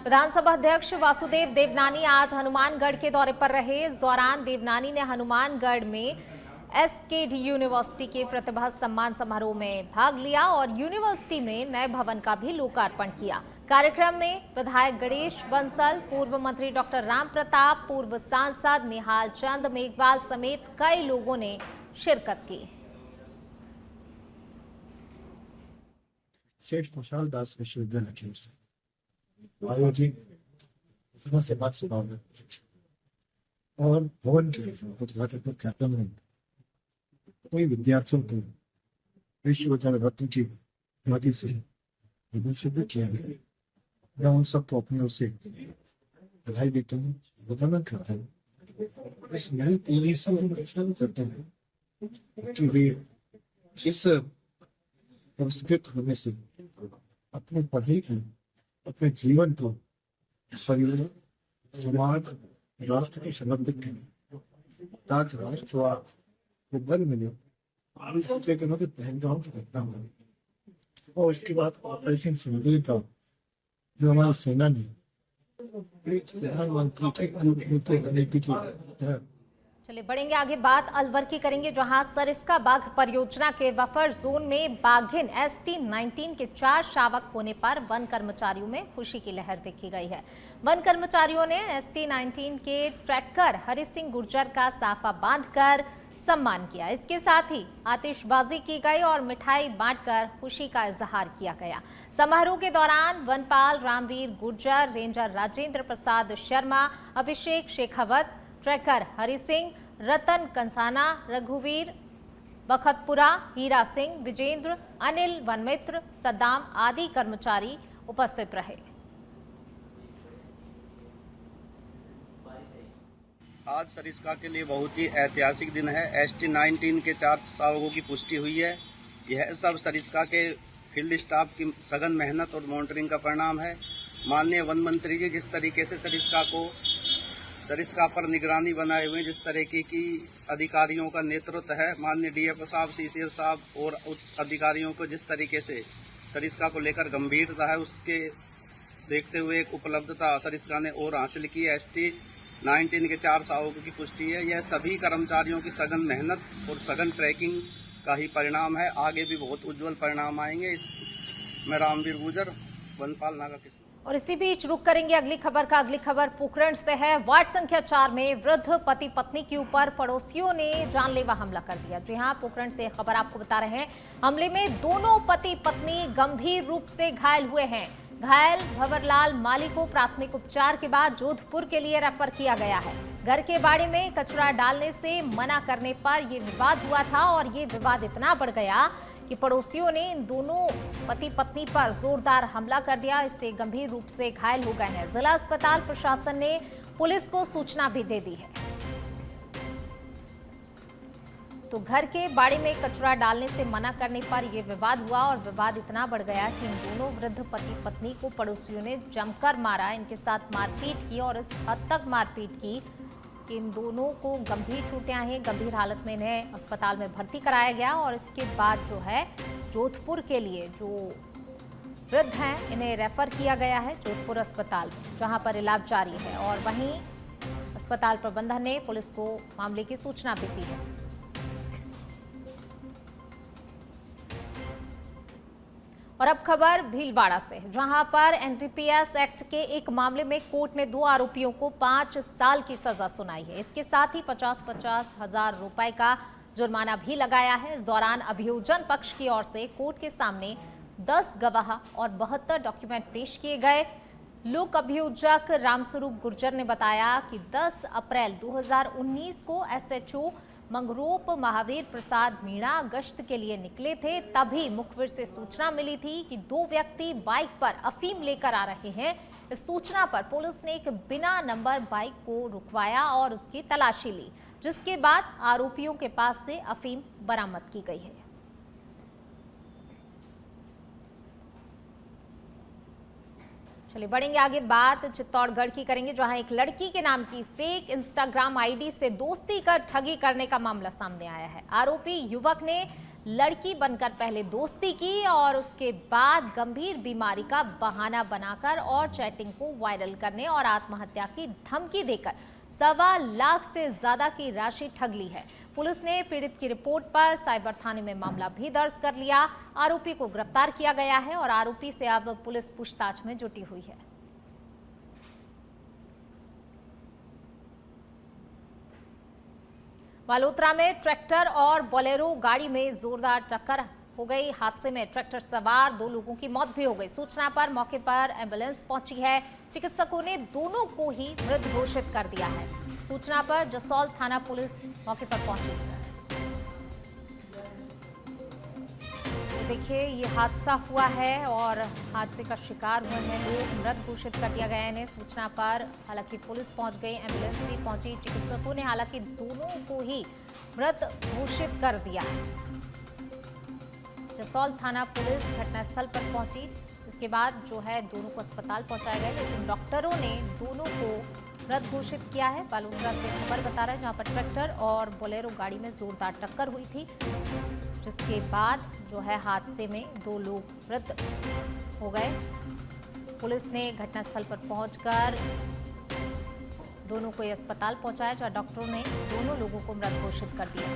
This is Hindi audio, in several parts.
विधानसभा अध्यक्ष वासुदेव देवनानी आज हनुमानगढ़ के दौरे पर रहे। इस दौरान देवनानी ने हनुमानगढ़ में एसकेडी यूनिवर्सिटी के प्रतिभा सम्मान समारोह में भाग लिया और यूनिवर्सिटी में नए भवन का भी लोकार्पण किया। कार्यक्रम में विधायक गणेश बंसल, पूर्व मंत्री डॉक्टर राम प्रताप, पूर्व सांसद निहाल चंद मेघवाल समेत कई लोगों ने शिरकत की। सेठ खुशहाल दास विश्वविद्यालय की ओर से आयोजित समाज समारोह और भवन के उद्घाटन पर कार्यक्रम में कई विद्यार्थियों को विश्वविद्यालय रत्न की उपाधि से विभूषित भी किया गया। मैं उन सबको अपनी ओर से बधाई देता हूँ, अभिनंदन करता हूँ। इस नई पीढ़ी से अपेक्षा करता हूँ कि वे इस पुरस्कृत होने से अपनी पढ़ाई को, अपने जीवन को परिवार, समाज, राष्ट्र को समर्पित करें ताकि राष्ट्र को बल मिले लेकिन पहलगाम की घटना हुई और उसके बाद ऑपरेशन सिंदूर का जो हमारी सेना ने प्रधानमंत्री की कूटनीति रणनीति के तहत। चलिए बढ़ेंगे आगे, बात अलवर की करेंगे जहां सरिस्का बाघ परियोजना के बफर जोन में बाघिन ST-19 के 4 शावक होने पर वन कर्मचारियों में खुशी की लहर देखी गई है। वन कर्मचारियों ने ST-19 के ट्रैकर हरि सिंह गुर्जर का साफा बांधकर सम्मान किया। इसके साथ ही आतिशबाजी की गई और मिठाई बांटकर खुशी का इजहार किया गया। समारोह के दौरान वनपाल रामवीर गुर्जर, रेंजर राजेंद्र प्रसाद शर्मा, अभिषेक शेखावत, ट्रैकर हरि सिंह, रतन कंसाना, रघुवीर बखतपुरा, हीरा सिंह, विजेंद्र, अनिल वनमित्र, सद्दाम आदि कर्मचारी उपस्थित रहे। आज सरिस्का के लिए बहुत ही ऐतिहासिक दिन है। ST-19 के 4 शावकों की पुष्टि हुई है। यह सब सरिस्का के फील्ड स्टाफ की सघन मेहनत और मॉनिटरिंग का परिणाम है। माननीय वन मंत्री जी जिस तरीके से सरिस्का पर निगरानी बनाए हुए, जिस तरीके की अधिकारियों का नेतृत्व है, माननीय DFO साहब, CCF साहब और उच्च अधिकारियों को जिस तरीके से सरिस्का को लेकर गंभीरता है, उसके देखते हुए एक उपलब्धता सरिस्का ने और हासिल की है। ST-19 के 4 शावकों की पुष्टि है। यह सभी कर्मचारियों की सघन मेहनत और सघन ट्रैकिंग का ही परिणाम है। आगे भी बहुत उज्जवल परिणाम आएंगे। मैं रामवीर गुर्जर, वनपाल नागा किस्म। और इसी बीच रुक करेंगे अगली खबर पोखरण से है। वार्ड संख्या 4 में वृद्ध पति पत्नी के ऊपर पड़ोसियों ने जानलेवा हमला कर दिया। जी हां, पोखरण से खबर आपको बता रहे हैं। हमले में दोनों पति पत्नी गंभीर रूप से घायल हुए हैं। घायल भंवरलाल माली को प्राथमिक उपचार के बाद जोधपुर के लिए रेफर किया गया है। घर के बाड़े में कचरा डालने से मना करने पर यह विवाद हुआ था और ये विवाद इतना बढ़ गया कि पड़ोसियों ने इन दोनों पति पत्नी पर जोरदार हमला कर दिया। इससे गंभीर रूप से घायल हो गए हैं। जिला अस्पताल प्रशासन ने पुलिस को सूचना भी दे दी है। तो घर के बाड़े में कचरा डालने से मना करने पर यह विवाद हुआ और विवाद इतना बढ़ गया कि इन दोनों वृद्ध पति पत्नी को पड़ोसियों ने जमकर मारा, इनके साथ मारपीट की और इस हद तक मारपीट की कि इन दोनों को गंभीर चोटें आई। गंभीर हालत में इन्हें अस्पताल में भर्ती कराया गया और इसके बाद जो है जोधपुर के लिए जो वृद्ध हैं इन्हें रेफर किया गया है जोधपुर अस्पताल में, जहां पर इलाज जारी है। और वहीं अस्पताल प्रबंधन ने पुलिस को मामले की सूचना भी दी है। और अब खबर भीलवाड़ा से, जहां पर NDPS एक्ट के एक मामले में कोर्ट ने 2 आरोपियों को 5 साल की सजा सुनाई है। इसके साथ ही 50-50 हजार रुपए का जुर्माना भी लगाया है। इस दौरान अभियोजन पक्ष की ओर से कोर्ट के सामने 10 गवाह और 72 डॉक्यूमेंट पेश किए गए। लोक अभियोजक रामस्वरूप गुर्जर ने बताया कि 10 अप्रैल 2019 को SHO मंगरोप महावीर प्रसाद मीणा गश्त के लिए निकले थे। तभी मुखबिर से सूचना मिली थी कि 2 व्यक्ति बाइक पर अफीम लेकर आ रहे हैं। इस सूचना पर पुलिस ने एक बिना नंबर बाइक को रुकवाया और उसकी तलाशी ली, जिसके बाद आरोपियों के पास से अफीम बरामद की गई है। चलिए बढ़ेंगे आगे, बात चित्तौड़गढ़ की करेंगे जहां एक लड़की के नाम की फेक इंस्टाग्राम आईडी से दोस्ती कर ठगी करने का मामला सामने आया है। आरोपी युवक ने लड़की बनकर पहले दोस्ती की और उसके बाद गंभीर बीमारी का बहाना बनाकर और चैटिंग को वायरल करने और आत्महत्या की धमकी देकर 1.25 लाख से ज्यादा की राशि ठग ली है। पुलिस ने पीड़ित की रिपोर्ट पर साइबर थाने में मामला भी दर्ज कर लिया। आरोपी को गिरफ्तार किया गया है और आरोपी से अब पुलिस पूछताछ में जुटी हुई है। बालोतरा में ट्रैक्टर और बोलेरो गाड़ी में जोरदार टक्कर हो गई। हादसे में ट्रैक्टर सवार 2 लोगों की मौत भी हो गई। सूचना पर मौके पर एम्बुलेंस पहुंची है। चिकित्सकों ने दोनों को ही मृत घोषित कर दिया है। सूचना पर जसौल थाना पुलिस मौके पर पहुंची है। देखिए, ये हादसा हुआ है और हादसे का शिकार हुए हैं लोग, मृत घोषित कर दिया गया है इन्हें। सूचना पर हालांकि पुलिस पहुंच गई, एम्बुलेंस भी पहुंची। चिकित्सकों ने हालांकि दोनों को ही मृत घोषित कर दिया है। जसौल थाना पुलिस घटनास्थल पर पहुंची। इसके बाद जो है दोनों को अस्पताल पहुंचाया गया, लेकिन डॉक्टरों ने दोनों को मृत घोषित किया है। बालोतरा से खबर बता रहा है, जहां पर ट्रैक्टर और बोलेरो गाड़ी में जोरदार टक्कर हुई थी, जिसके बाद जो है हादसे में 2 लोग मृत हो गए। पुलिस ने घटनास्थल पर पहुंचकर दोनों को अस्पताल पहुंचाया, जहां डॉक्टरों ने दोनों लोगों को मृत घोषित कर दिया।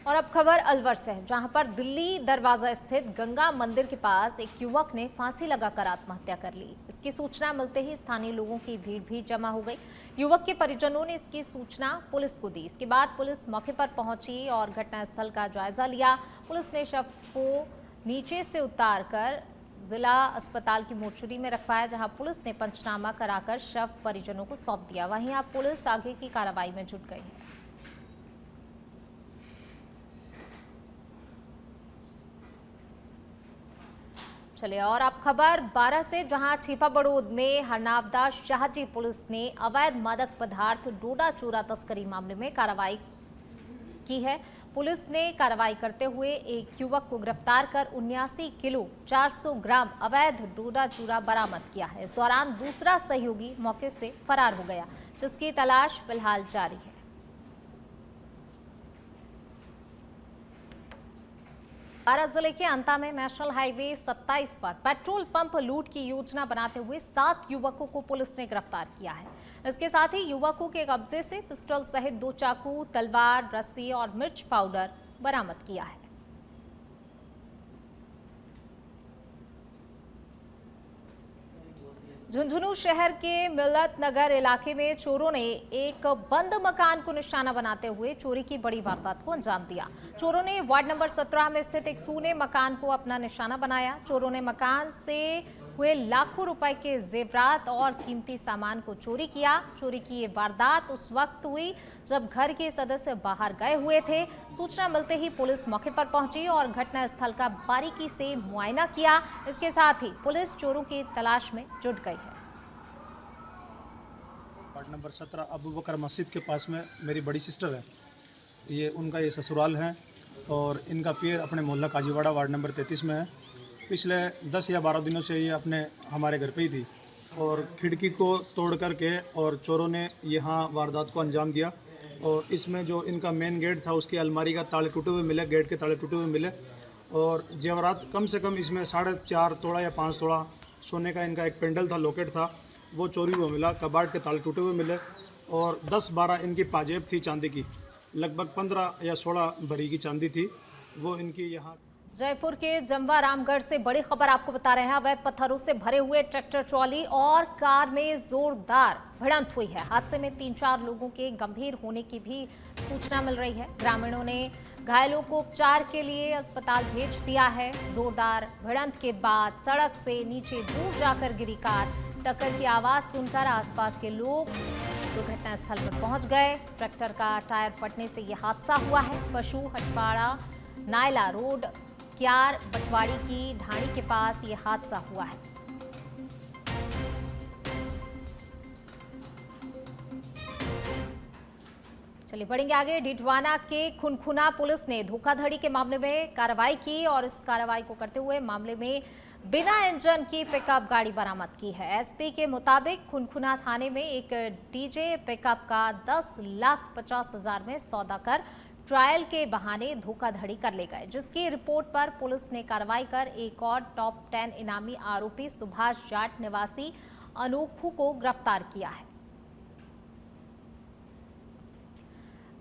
और अब खबर अलवर से है, जहां पर दिल्ली दरवाजा स्थित गंगा मंदिर के पास एक युवक ने फांसी लगाकर आत्महत्या कर ली। इसकी सूचना मिलते ही स्थानीय लोगों की भीड़ भी जमा हो गई। युवक के परिजनों ने इसकी सूचना पुलिस को दी। इसके बाद पुलिस मौके पर पहुंची और घटनास्थल का जायजा लिया। पुलिस ने शव को नीचे से उतारकर जिला अस्पताल की मोर्चरी में रखवाया, जहां पुलिस ने पंचनामा कराकर शव परिजनों को सौंप दिया। वहीं अब पुलिस आगे की कार्रवाई में जुट गई है। चलिए और अब खबर 12 से, जहां छिपा बड़ौद में हरनावदा शाहजी पुलिस ने अवैध मादक पदार्थ डोडा चूरा तस्करी मामले में कार्रवाई की है। पुलिस ने कार्रवाई करते हुए एक युवक को गिरफ्तार कर 79 किलो 400 ग्राम अवैध डोडा चूरा बरामद किया है। इस दौरान दूसरा सहयोगी मौके से फरार हो गया, जिसकी तलाश फिलहाल जारी है। बारां जिले के अंता में नेशनल हाईवे 27 पर पेट्रोल पंप लूट की योजना बनाते हुए 7 युवकों को पुलिस ने गिरफ्तार किया है। इसके साथ ही युवकों के कब्जे से पिस्टल सहित 2 चाकू, तलवार, रस्सी और मिर्च पाउडर बरामद किया है। झुंझुनू शहर के मिल्लत नगर इलाके में चोरों ने एक बंद मकान को निशाना बनाते हुए चोरी की बड़ी वारदात को अंजाम दिया। चोरों ने वार्ड नंबर 17 में स्थित एक सूने मकान को अपना निशाना बनाया। चोरों ने मकान से हुए लाखों रुपए के जेवरात और कीमती सामान को चोरी किया। चोरी की ये वारदात उस वक्त हुई जब घर के सदस्य बाहर गए हुए थे। सूचना मिलते ही पुलिस मौके पर पहुंची और घटनास्थल का बारीकी से मुआयना किया। इसके साथ ही पुलिस चोरों की तलाश में जुट गई है। वार्ड नंबर 17 अबू बकर मस्जिद के पास में मेरी बड़ी सिस्टर है, ये ससुराल है और इनका पीर अपने मोहल्ला काजीवाड़ा वार्ड नंबर 33 में है। पिछले 10 या 12 दिनों से ये अपने हमारे घर पे ही थी और खिड़की को तोड़ करके और चोरों ने यहाँ वारदात को अंजाम दिया। और इसमें जो इनका मेन गेट था उसकी अलमारी का ताले टूटे हुए मिले, गेट के ताले टूटे हुए मिले और जेवरात कम से कम इसमें 4.5 तोड़ा या 5 तोड़ा सोने का इनका एक पेंडल था, लॉकेट था, वो चोरी हुआ मिला। कबाड़ के ताले टूटे हुए मिले और 10-12 इनकी पाजेब थी चांदी की, लगभग 15 या 16 भरी की चांदी थी, वो इनकी यहाँ। जयपुर के जमवा रामगढ़ से बड़ी खबर आपको बता रहे हैं। अवैध पत्थरों से भरे हुए ट्रैक्टर ट्रॉली और कार में जोरदार भिड़ंत हुई है। हादसे में 3-4 लोगों के गंभीर होने की भी सूचना मिल रही है। ग्रामीणों ने घायलों को उपचार के लिए अस्पताल भेज दिया है। जोरदार भिड़ंत के बाद सड़क से नीचे दूर जाकर गिरी कार। टक्कर की आवाज सुनकर आसपास के लोग दुर्घटनास्थल पर पहुंच गए। ट्रैक्टर का टायर फटने से यह हादसा हुआ है। पशु हटवाड़ा नायला रोड क्यार बटवाड़ी की ढाणी के पास ये हादसा हुआ है। चलिए बढ़ेंगे आगे। डिडवाना के खुनखुना पुलिस ने धोखाधड़ी के मामले में कार्रवाई की और इस कार्रवाई को करते हुए मामले में बिना इंजन की पिकअप गाड़ी बरामद की है। एसपी के मुताबिक खुनखुना थाने में एक डीजे पिकअप का 10,50,000 में सौदा कर ट्रायल के बहाने धोखाधड़ी कर ले गए, जिसकी रिपोर्ट पर पुलिस ने कार्रवाई कर एक और टॉप 10 इनामी आरोपी सुभाष जाट निवासी अनोखू को गिरफ्तार किया है।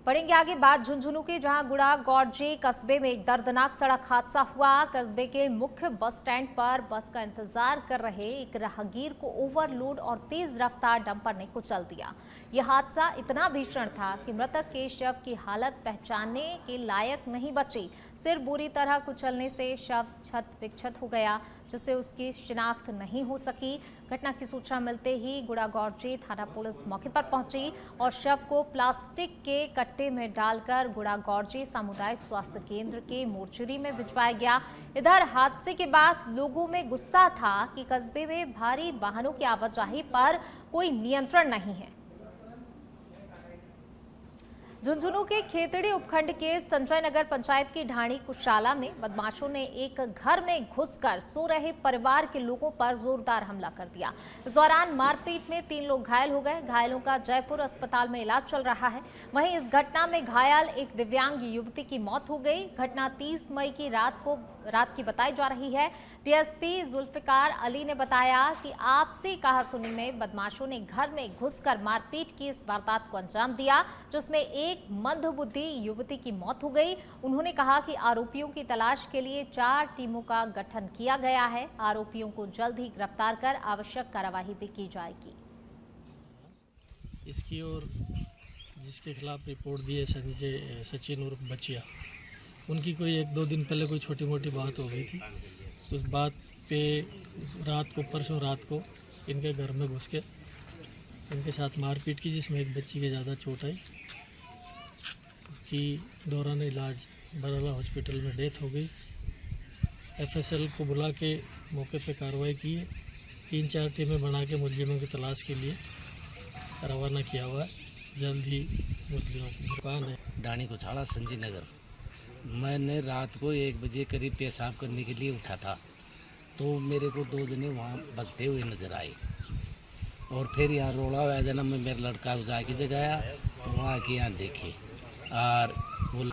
पढ़ेंगे आगे बात झुंझुनू की, जहां गुड़ा गौरजी कस्बे में एक दर्दनाक सड़क हादसा हुआ। कस्बे के मुख्य बस स्टैंड पर बस का इंतजार कर रहे एक राहगीर को ओवरलोड और तेज रफ्तार डंपर ने कुचल दिया। यह हादसा इतना भीषण था कि मृतक के शव की हालत पहचानने के लायक नहीं बची। सिर बुरी तरह कुचलने से शव क्षत विक्षत हो गया, जिससे उसकी शिनाख्त नहीं हो सकी। घटना की सूचना मिलते ही गुड़ा गौरजी थाना पुलिस मौके पर पहुंची और शव को प्लास्टिक के कट्टे में डालकर गुड़ा गौरजी सामुदायिक स्वास्थ्य केंद्र के मोर्चरी में भिजवाया गया। इधर हादसे के बाद लोगों में गुस्सा था कि कस्बे में भारी वाहनों की आवाजाही पर कोई नियंत्रण नहीं है। झुंझुनू के खेतड़ी उपखंड के संजय नगर पंचायत की ढाणी कुशाला में बदमाशों ने एक घर में घुसकर सो रहे परिवार के लोगों पर जोरदार हमला कर दिया। इस दौरान मारपीट में 3 लोग घायल हो गए। घायलों का जयपुर अस्पताल में इलाज चल रहा है। वहीं इस घटना में घायल एक दिव्यांग युवती की मौत हो गई। घटना 30 मई की रात की बताई जा रही है। डीएसपी जुल्फिकार अली ने बताया कि आपसी कहासुनी में बदमाशों ने घर में घुसकर मारपीट की इस वारदात को अंजाम दिया, जिसमें एक मंदबुद्धि युवती की मौत हो गई। उन्होंने कहा कि आरोपियों की तलाश के लिए 4 टीमों का गठन किया गया है। आरोपियों को जल्द ही गिरफ्तार कर आवश्यक कार्रवाई भी की जाएगी। इसकी और जिसके खिलाफ रिपोर्ट दी है सचिन उर्फ बचिया, उनकी कोई 1-2 दिन पहले कोई छोटी मोटी बात हो गई थी। उस बात पे परसों रात को इनके घर में घुस के इनके साथ मारपीट की, जिसमें एक बच्ची के ज़्यादा चोट आई। उसकी दौरान इलाज बराला हॉस्पिटल में डेथ हो गई। एफएसएल को बुला के मौके पे कार्रवाई की है। 3-4 टीमें बना के मुलजिमों की तलाश के लिए रवाना किया हुआ है। जल्द ही मुलजिमों की दुकान है ढाणी कुशाला संजय नगर। मैंने रात को 1 बजे करीब पेशाब करने के लिए उठा था, तो मेरे को 2 जने वहाँ भगते हुए नजर आए और फिर यहाँ रोड़ा हुआ जना में मेरा लड़का जाके जगाया, वहाँ के यहाँ देखे और वो।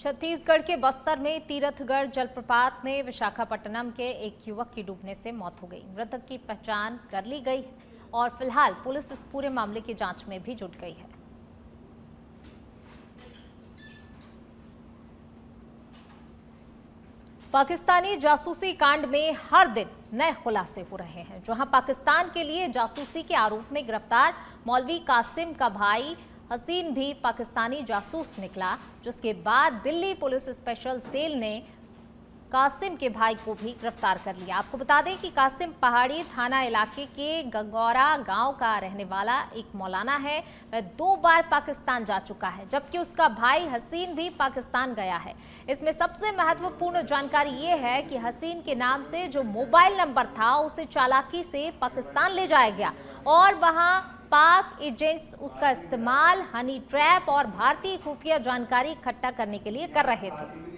छत्तीसगढ़ के बस्तर में तीरथगढ़ जलप्रपात में विशाखापट्टनम के एक युवक की डूबने से मौत हो गई। मृतक की पहचान कर ली गई और फिलहाल पुलिस इस पूरे मामले की जांच में भी जुट गई है। पाकिस्तानी जासूसी कांड में हर दिन नए खुलासे हो रहे हैं, जहां पाकिस्तान के लिए जासूसी के आरोप में गिरफ्तार मौलवी कासिम का भाई हसीन भी पाकिस्तानी जासूस निकला, जिसके बाद दिल्ली पुलिस स्पेशल सेल ने कासिम के भाई को भी गिरफ्तार कर लिया। आपको बता दें कि कासिम पहाड़ी थाना इलाके के गंगौरा गांव का रहने वाला एक मौलाना है। वह 2 बार पाकिस्तान जा चुका है, जबकि उसका भाई हसीन भी पाकिस्तान गया है। इसमें सबसे महत्वपूर्ण जानकारी ये है कि हसीन के नाम से जो मोबाइल नंबर था उसे चालाकी से पाकिस्तान ले जाया गया और वहां पाक एजेंट्स उसका इस्तेमाल हनी ट्रैप और भारतीय खुफिया जानकारी इकट्ठा करने के लिए कर रहे थे।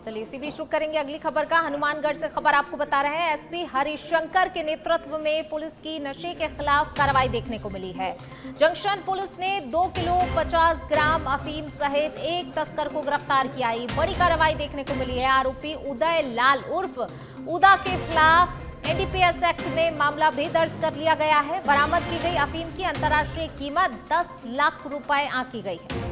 चलिए इसी बीच शुरू करेंगे अगली खबर का। हनुमानगढ़ से खबर आपको बता रहे हैं। एसपी हरिशंकर के नेतृत्व में पुलिस की नशे के खिलाफ कार्रवाई देखने को मिली है। जंक्शन पुलिस ने 2 किलो 50 ग्राम अफीम सहित एक तस्कर को गिरफ्तार किया है। बड़ी कार्रवाई देखने को मिली है। आरोपी उदय लाल उर्फ उदा के खिलाफ एनडीपीएस एक्ट में मामला भी दर्ज कर लिया गया है। बरामद की गई अफीम की अंतर्राष्ट्रीय कीमत 10 लाख रुपए आंकी गई है।